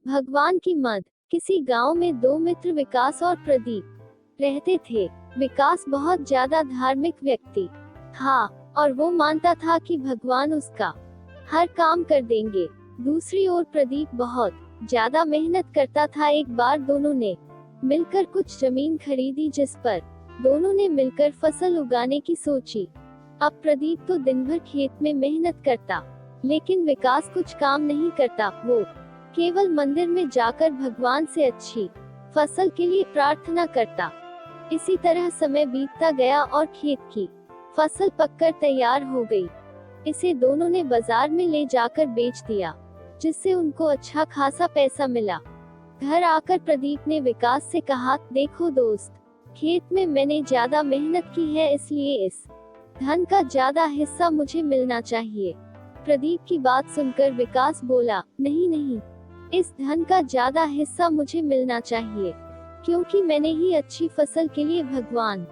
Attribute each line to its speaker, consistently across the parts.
Speaker 1: भगवान की मद। किसी गांव में दो मित्र विकास और प्रदीप रहते थे। विकास बहुत ज्यादा धार्मिक व्यक्ति था और वो मानता था कि भगवान उसका हर काम कर देंगे। दूसरी ओर प्रदीप बहुत ज्यादा मेहनत करता था। एक बार दोनों ने मिलकर कुछ जमीन खरीदी जिस पर दोनों ने मिलकर फसल उगाने की सोची। अब प्रदीप तो दिन भर खेत में मेहनत करता, लेकिन विकास कुछ काम नहीं करता। वो केवल मंदिर में जाकर भगवान से अच्छी फसल के लिए प्रार्थना करता। इसी तरह समय बीतता गया और खेत की फसल पककर तैयार हो गई। इसे दोनों ने बाजार में ले जाकर बेच दिया, जिससे उनको अच्छा खासा पैसा मिला। घर आकर प्रदीप ने विकास से कहा, देखो दोस्त, खेत में मैंने ज्यादा मेहनत की है, इसलिए इस धन का ज्यादा हिस्सा मुझे मिलना चाहिए। प्रदीप की बात सुनकर विकास बोला, नहीं नहीं, इस धन का ज्यादा हिस्सा मुझे मिलना चाहिए, क्योंकि मैंने ही अच्छी फसल के लिए भगवान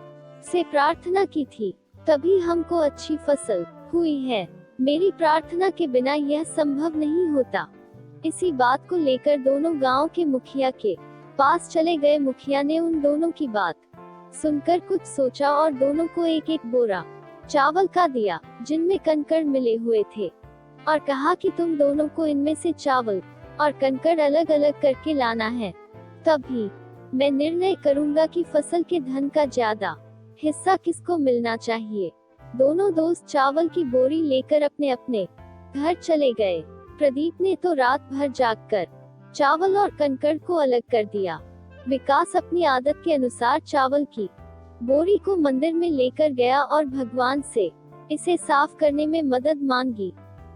Speaker 1: से प्रार्थना की थी, तभी हमको अच्छी फसल हुई है। मेरी प्रार्थना के बिना यह संभव नहीं होता। इसी बात को लेकर दोनों गांव के मुखिया के पास चले गए। मुखिया ने उन दोनों की बात सुनकर कुछ सोचा और दोनों को एक एक बोरा चावल का दिया, जिनमें कंकड़ मिले हुए थे, और कहा कि तुम दोनों को इनमें से चावल और कंकड़ अलग अलग करके लाना है, तभी मैं निर्णय करूंगा कि फसल के धन का ज्यादा हिस्सा किसको मिलना चाहिए। दोनों दोस्त चावल की बोरी लेकर अपने अपने घर चले गए। प्रदीप ने तो रात भर जागकर चावल और कंकड़ को अलग कर दिया। विकास अपनी आदत के अनुसार चावल की बोरी को मंदिर में लेकर गया और भगवान से इसे साफ करने में मदद मांगी।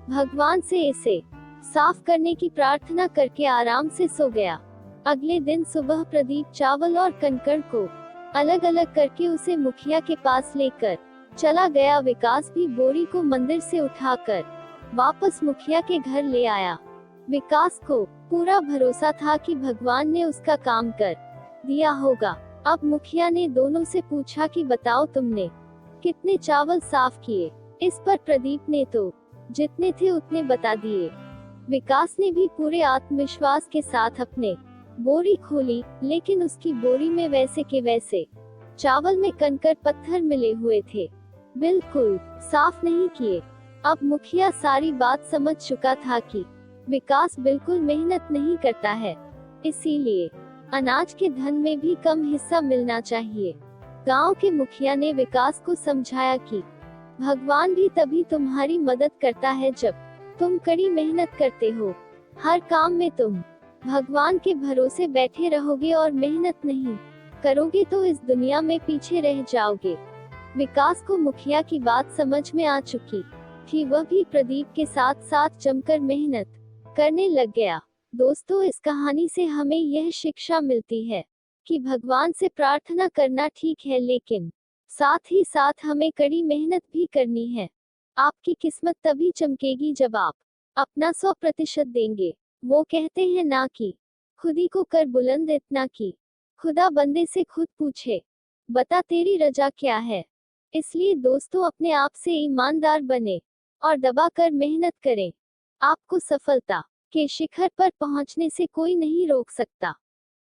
Speaker 1: भगवान से इसे साफ करने की प्रार्थना करके आराम से सो गया। अगले दिन सुबह प्रदीप चावल और कंकड़ को अलग अलग करके उसे मुखिया के पास लेकर चला गया। विकास भी बोरी को मंदिर से उठाकर वापस मुखिया के घर ले आया। विकास को पूरा भरोसा था कि भगवान ने उसका काम कर दिया होगा। अब मुखिया ने दोनों से पूछा कि बताओ तुमने कितने चावल साफ किए। इस पर प्रदीप ने तो जितने थे उतने बता दिए। विकास ने भी पूरे आत्मविश्वास के साथ अपने बोरी खोली, लेकिन उसकी बोरी में वैसे के वैसे चावल में कंकड़ पत्थर मिले हुए थे, बिल्कुल साफ नहीं किए। अब मुखिया सारी बात समझ चुका था कि विकास बिल्कुल मेहनत नहीं करता है, इसीलिए अनाज के धन में भी कम हिस्सा मिलना चाहिए। गांव के मुखिया ने विकास को समझाया कि भगवान भी तभी तुम्हारी मदद करता है जब तुम कड़ी मेहनत करते हो। हर काम में तुम भगवान के भरोसे बैठे रहोगे और मेहनत नहीं करोगे तो इस दुनिया में पीछे रह जाओगे। विकास को मुखिया की बात समझ में आ चुकी थी। वह भी प्रदीप के साथ साथ जमकर मेहनत करने लग गया। दोस्तों, इस कहानी से हमें यह शिक्षा मिलती है कि भगवान से प्रार्थना करना ठीक है, लेकिन साथ ही साथ हमें कड़ी मेहनत भी करनी है। आपकी किस्मत तभी चमकेगी जब आप अपना 100% देंगे। वो कहते हैं ना कि खुदी को कर बुलंद इतना कि खुदा बंदे से खुद पूछे, बता तेरी रजा क्या है। इसलिए दोस्तों, अपने आप से ईमानदार बने और दबा कर मेहनत करें। आपको सफलता के शिखर पर पहुंचने से कोई नहीं रोक सकता।